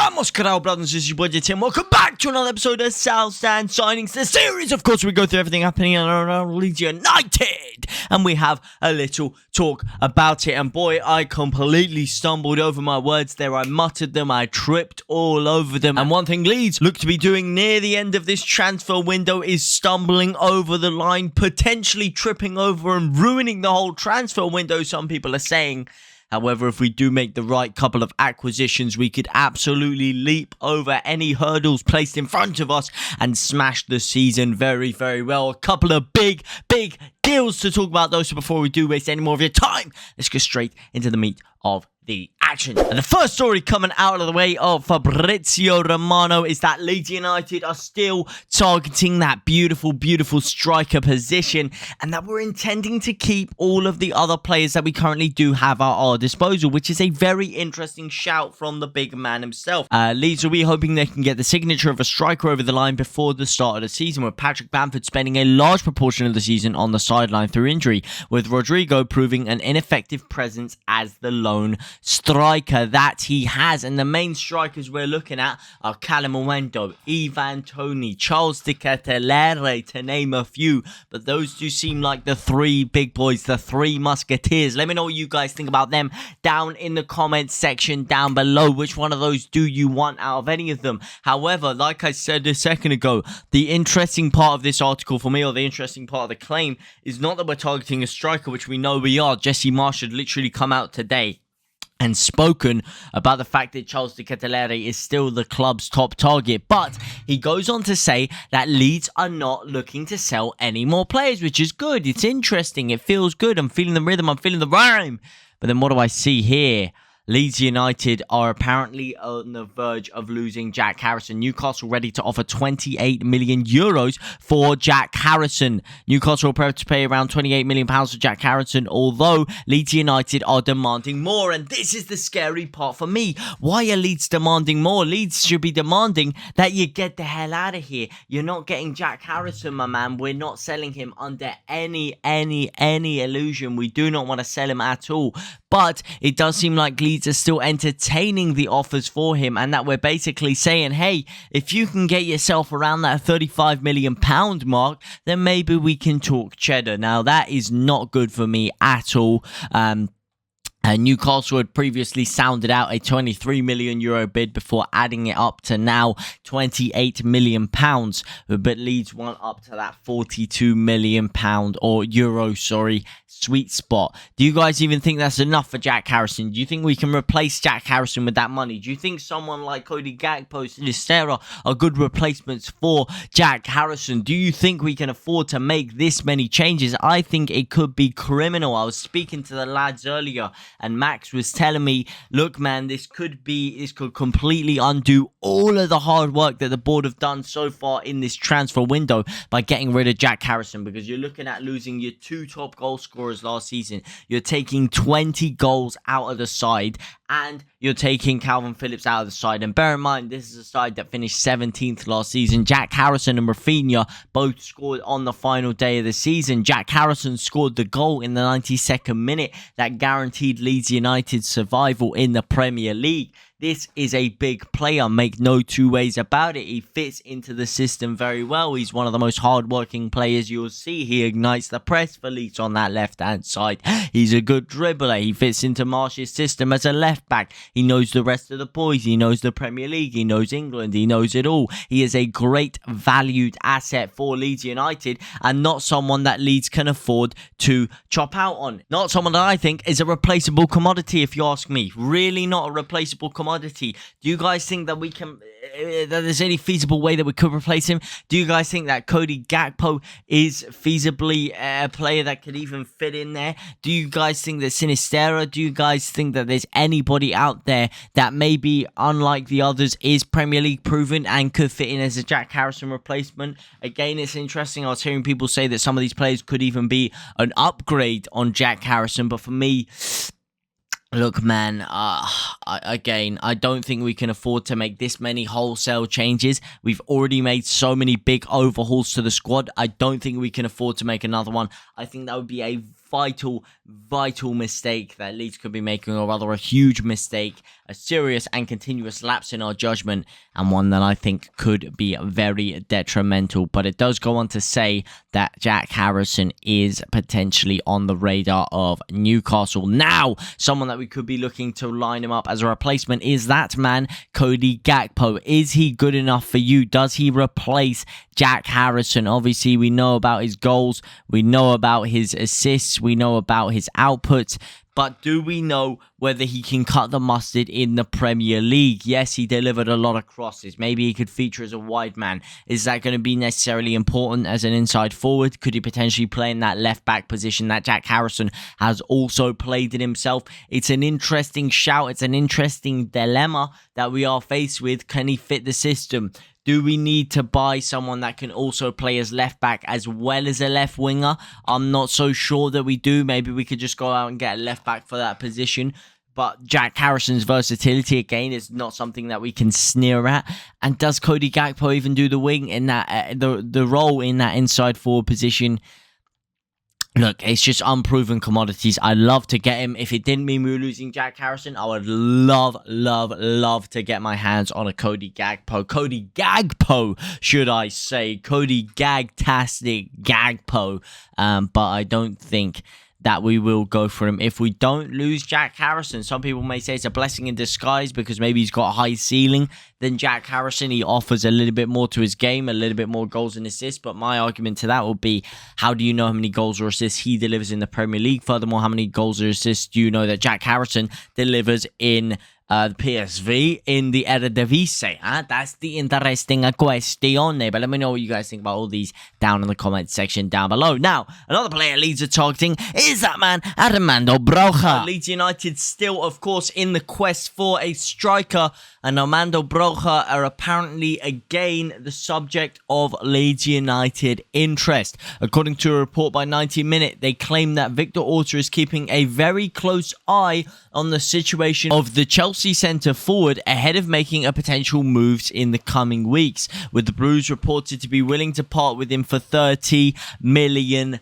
Vamos, Carao brothers, this is your boy JTLive. Welcome back to another episode of South Stand Signings, the series. Of course, we go through everything happening around Leeds United, and we have a little talk about it. And boy, I completely stumbled over my words there. I muttered them, I tripped all over them. And one thing Leeds look to be doing near the end of this transfer window is stumbling over the line, potentially tripping over and ruining the whole transfer window, some people are saying. However, if we do make the right couple of acquisitions, we could absolutely leap over any hurdles placed in front of us and smash the season very, very well. A couple of big deals to talk about, though. So before we do waste any more of your time, let's go straight into the meat of the action. And the first story coming out of the way of Fabrizio Romano is that Leeds United are still targeting that beautiful striker position, and that we're intending to keep all of the other players that we currently do have at our disposal, which is a very interesting shout from the big man himself. Leeds will be hoping they can get the signature of a striker over the line before the start of the season, with Patrick Bamford spending a large proportion of the season on the sideline through injury, with Rodrigo proving an ineffective presence as the lone striker that he has. And the main strikers we're looking at are Callum Owendo, Ivan Toney, Charles de Ketelaere, to name a few. But those do seem like the three big boys, the three musketeers. Let me know what you guys think about them down in the comments section down below. Which one of those do you want out of any of them? However, like I said a second ago, the interesting part of this article for me, or the interesting part of the claim, is not that we're targeting a striker, which we know we are. Jesse Marsh had literally come out today and spoken about the fact that Charles de Ketelaere is still the club's top target. But he goes on to say that Leeds are not looking to sell any more players, which is good. It's interesting. It feels good. I'm feeling the rhythm. I'm feeling the rhyme. But then what do I see here? Leeds United are apparently on the verge of losing Jack Harrison. Newcastle ready to offer 28 million euros for Jack Harrison. Newcastle are prepared to pay around 28 million pounds for Jack Harrison, although Leeds United are demanding more. And this is the scary part for me. Why are Leeds demanding more? Leeds should be demanding that you get the hell out of here. You're not getting Jack Harrison, my man. We're not selling him under any illusion. We do not want to sell him at all. But it does seem like Leeds are still entertaining the offers for him, and that we're basically saying, hey, if you can get yourself around that 35 million pound mark, then maybe we can talk cheddar. Now, that is not good for me at all. Newcastle had previously sounded out a 23 million euro bid before adding it up to now 28 million pounds. But Leeds want up to that 42 million pound or euro, sweet spot. Do you guys even think that's enough for Jack Harrison? Do you think we can replace Jack Harrison with that money? Do you think someone like Cody Gakpo, Ketelaere are good replacements for Jack Harrison? Do you think we can afford to make this many changes? I think it could be criminal. I was speaking to the lads earlier, and Max was telling me, look, man, this could completely undo all of the hard work that the board have done so far in this transfer window by getting rid of Jack Harrison, because you're looking at losing your two top goal scorers last season. You're taking 20 goals out of the side, and you're taking Calvin Phillips out of the side. And bear in mind, this is a side that finished 17th last season. Jack Harrison and Rafinha both scored on the final day of the season. Jack Harrison scored the goal in the 92nd minute that guaranteed Leeds United's survival in the Premier League. This is a big player, make no two ways about it. He fits into the system very well. He's one of the most hard-working players you'll see. He ignites the press for Leeds on that left-hand side. He's a good dribbler. He fits into Marsh's system as a left-back. He knows the rest of the boys. He knows the Premier League. He knows England. He knows it all. He is a great valued asset for Leeds United, and not someone that Leeds can afford to chop out on. Not someone that I think is a replaceable commodity, if you ask me. Really not a replaceable commodity. Do you guys think that we can, that there's any feasible way that we could replace him? Do you guys think that Cody Gakpo is feasibly a player that could even fit in there? Do you guys think that Ketelaere? Do you guys think that there's anybody out there that maybe, unlike the others, is Premier League proven and could fit in as a Jack Harrison replacement? Again, it's interesting. I was hearing people say that some of these players could even be an upgrade on Jack Harrison, but for me, look, man, I don't think we can afford to make this many wholesale changes. We've already made so many big overhauls to the squad. I don't think we can afford to make another one. I think that would be a vital mistake that Leeds could be making, or rather a huge mistake, a serious and continuous lapse in our judgment, and one that I think could be very detrimental. But it does go on to say that Jack Harrison is potentially on the radar of Newcastle. Now, someone that we could be looking to line him up as a replacement is that man, Cody Gakpo. Is he good enough for you? Does he replace Jack Harrison? Obviously, we know about his goals, we know about his assists, we know about his outputs, but do we know whether he can cut the mustard in the Premier League? Yes, he delivered a lot of crosses. Maybe he could feature as a wide man. Is that going to be necessarily important as an inside forward? Could he potentially play in that left-back position that Jack Harrison has also played in himself? It's an interesting shout. It's an interesting dilemma that we are faced with. Can he fit the system? Do we need to buy someone that can also play as left back as well as a left winger? I'm not so sure that we do. Maybe we could just go out and get a left back for that position. But Jack Harrison's versatility, again, is not something that we can sneer at. And does Cody Gakpo even do the wing in that the role in that inside forward position? Look, it's just unproven commodities. I'd love to get him. If it didn't mean we were losing Jack Harrison, I would love to get my hands on a Cody Gakpo. Cody Gakpo, should I say. Cody Gagtastic Gakpo. But I don't think that we will go for him if we don't lose Jack Harrison. Some people may say it's a blessing in disguise because maybe he's got a high ceiling than Jack Harrison. He offers a little bit more to his game, a little bit more goals and assists. But my argument to that will be, how do you know how many goals or assists he delivers in the Premier League? Furthermore, how many goals or assists do you know that Jack Harrison delivers in the PSV in the Eredivisie? That's the interesting question. But let me know what you guys think about all these down in the comment section down below. Now, another player Leeds are targeting is that man, Armando Broja. Leeds United still, of course, in the quest for a striker, and Armando Broja are apparently again the subject of Leeds United interest. According to a report by 90 Minute, they claim that Victor Orta is keeping a very close eye on the situation of the Chelsea centre forward ahead of making a potential moves in the coming weeks, with the Blues reported to be willing to part with him for £30 million.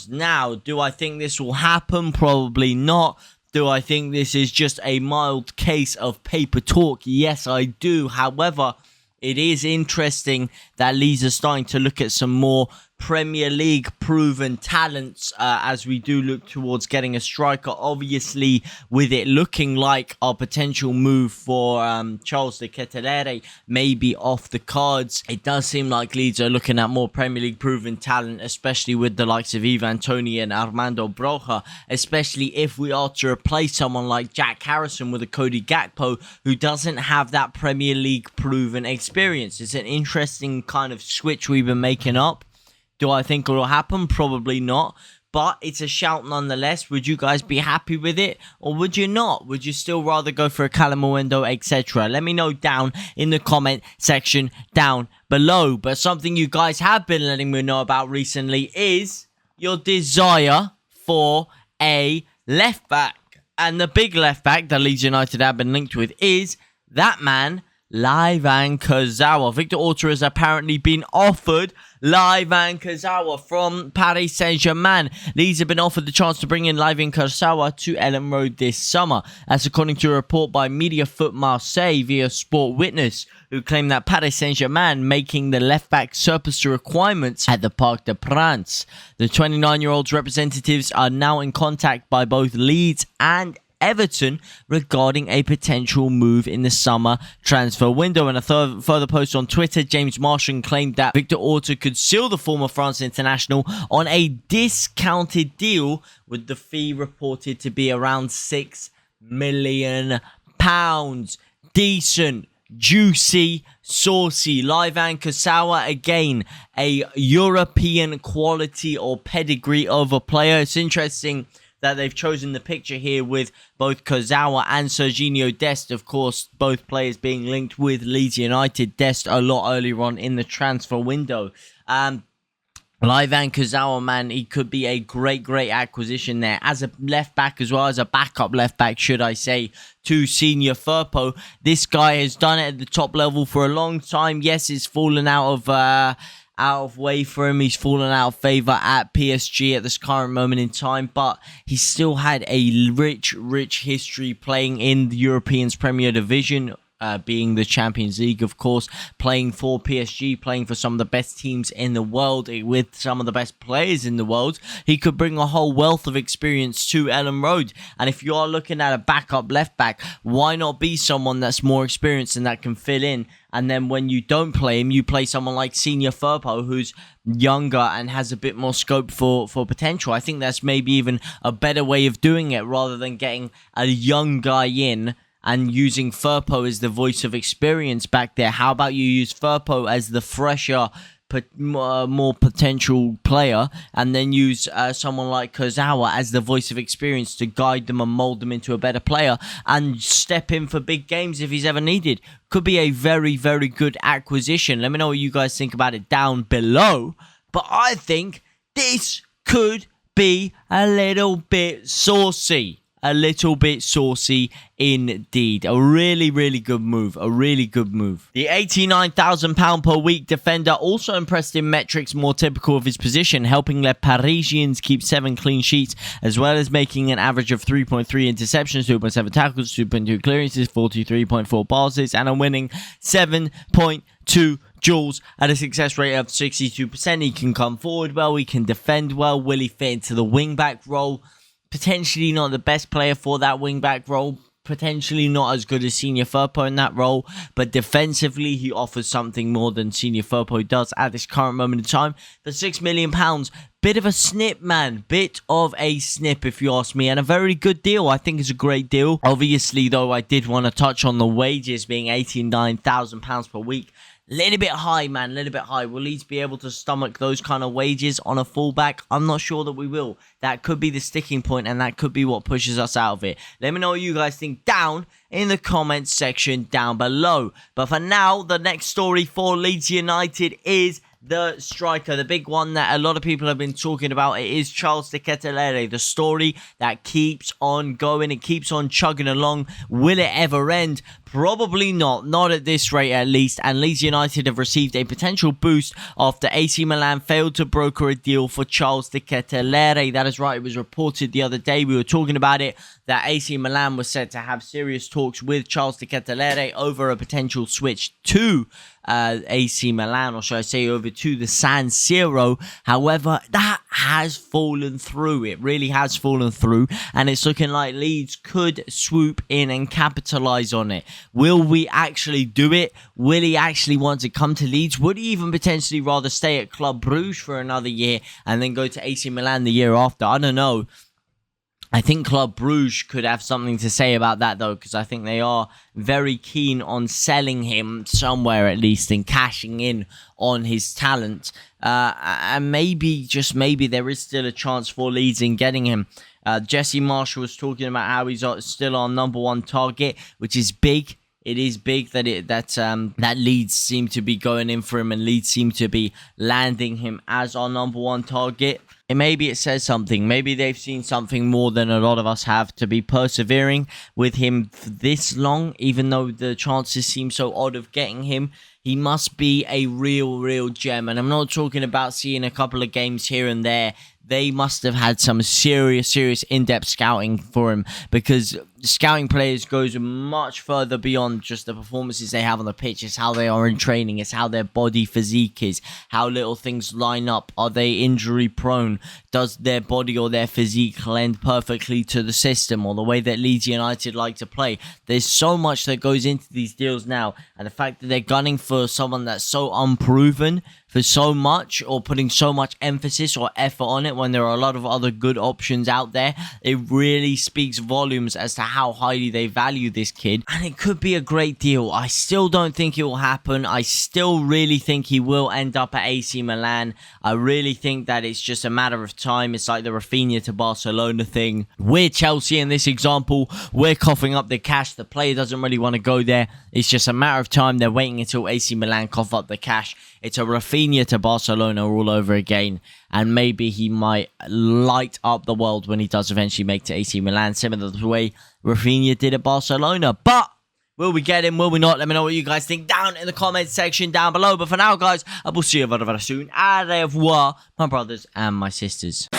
Now, do I think this will happen? Probably not. Do I think this is just a mild case of paper talk? Yes, I do. However, it is interesting that Leeds are starting to look at some more Premier League proven talents as we do look towards getting a striker. Obviously, with it looking like our potential move for Charles de Ketelaere may be off the cards, it does seem like Leeds are looking at more Premier League proven talent, especially with the likes of Ivan Toney and Armando Broja, especially if we are to replace someone like Jack Harrison with a Cody Gakpo who doesn't have that Premier League proven experience. It's an interesting kind of switch we've been making up. Do I think it will happen? Probably not. But it's a shout nonetheless. Would you guys be happy with it? Or would you not? Would you still rather go for a Calamuendo, etc.? Let me know down in the comment section down below. But something you guys have been letting me know about recently is your desire for a left back. And the big left back that Leeds United have been linked with is that man, LAYVIN Kurzawa. Victor Orta has apparently been offered LAYVIN Kurzawa from Paris Saint-Germain. Leeds have been offered the chance to bring in LAYVIN Kurzawa to Ellen Road this summer. That's according to a report by Media Foot Marseille via Sport Witness, who claimed that Paris Saint-Germain making the left-back surplus to requirements at the Parc des Princes. The 29-year-old's representatives are now in contact by both Leeds and Everton regarding a potential move in the summer transfer window. In a further post on Twitter, James Martian claimed that Victor Orta could seal the former France international on a discounted deal, with the fee reported to be around £6 million. Decent, juicy, saucy. LAYVIN Kurzawa, again, a European quality or pedigree of a player. It's interesting that they've chosen the picture here with both Kurzawa and Serginho Dest, of course, both players being linked with Leeds United. Dest a lot earlier on in the transfer window. LAYVIN Kurzawa, man, he could be a great acquisition there as a left back, as well as a backup left back, should I say, to Senior Firpo. This guy has done it at the top level for a long time. Yes, he's fallen out out of way for him. He's fallen out of favour at PSG at this current moment in time, but he still had a rich history playing in the European Premier Division, being the Champions League, of course, playing for PSG, playing for some of the best teams in the world, with some of the best players in the world. He could bring a whole wealth of experience to Ellen Road. And if you are looking at a backup left back, why not be someone that's more experienced and that can fill in? And then when you don't play him, you play someone like Senior Firpo, who's younger and has a bit more scope for potential. I think that's maybe even a better way of doing it, rather than getting a young guy in and using Firpo as the voice of experience back there. How about you use Firpo as the fresher, more potential player, and then use someone like Kurzawa as the voice of experience to guide them and mold them into a better player, and step in for big games if he's ever needed. Could be a very good acquisition. Let me know what you guys think about it down below. But I think this could be a little bit saucy. A little bit saucy indeed. A really good move. A really good move. The £89,000 per week defender also impressed in metrics more typical of his position, helping Les Parisians keep 7 clean sheets, as well as making an average of 3.3 interceptions, 2.7 tackles, 2.2 clearances, 43.4 passes, and a winning 7.2 duels at a success rate of 62%. He can come forward well. He can defend well. Will he fit into the wing-back role? Potentially not the best player for that wing-back role. Potentially not as good as Senior Firpo in that role. But defensively, he offers something more than Senior Firpo does at this current moment in time. For £6 million, bit of a snip, man. Bit of a snip, if you ask me. And a very good deal. I think it's a great deal. Obviously, though, I did want to touch on the wages being £89,000 per week. Little bit high, man. Little bit high. Will Leeds be able to stomach those kind of wages on a fullback? I'm not sure that we will. That could be the sticking point, and that could be what pushes us out of it. Let me know what you guys think down in the comments section down below. But for now, the next story for Leeds United is the striker, the big one that a lot of people have been talking about. It is Charles de Ketelaere, the story that keeps on going. It keeps on chugging along. Will it ever end? Probably not. Not at this rate, at least. And Leeds United have received a potential boost after AC Milan failed to broker a deal for Charles de Ketelaere. That is right. It was reported the other day. We were talking about it, that AC Milan was set to have serious talks with Charles de Ketelaere over a potential switch to AC Milan, or should I say over to the San Siro. However, that has fallen through. It really has fallen through, and it's looking like Leeds could swoop in and capitalise on it. Will we actually do it? Will he actually want to come to Leeds? Would he even potentially rather stay at Club Brugge for another year and then go to AC Milan the year after? I don't know. I think Club Brugge could have something to say about that, though, because I think they are very keen on selling him somewhere, at least, and cashing in on his talent. And maybe, just maybe, there is still a chance for Leeds in getting him. Jesse Marshall was talking about how he's still our #1 target, which is big. It is big that Leeds seem to be going in for him, and Leeds seem to be landing him as our #1 target. And maybe it says something. Maybe they've seen something more than a lot of us have to be persevering with him for this long, even though the chances seem so odd of getting him. He must be a real gem. And I'm not talking about seeing a couple of games here and there. They must have had some serious in-depth scouting for him, because scouting players goes much further beyond just the performances they have on the pitch. It's how they are in training. It's how their body physique is, how little things line up. Are they injury prone? Does their body or their physique lend perfectly to the system or the way that Leeds United like to play? There's so much that goes into these deals now, and the fact that they're gunning for someone that's so unproven for so much, or putting so much emphasis or effort on it when there are a lot of other good options out there, it really speaks volumes as to how highly they value this kid. And it could be a great deal. I still don't think it will happen. I still really think he will end up at AC Milan. I really think that it's just a matter of time. It's like the Rafinha to Barcelona thing. We're Chelsea in this example. We're coughing up the cash. The player doesn't really want to go there. It's just a matter of time. They're waiting until AC Milan cough up the cash. It's a Rafinha to Barcelona all over again. And maybe he might light up the world when he does eventually make to AC Milan, similar to the way Rafinha did at Barcelona. But Will we get him? Will we not? Let me know what you guys think down in the comment section down below. But for now, guys, I will see you very, very soon. Au revoir, my brothers and my sisters.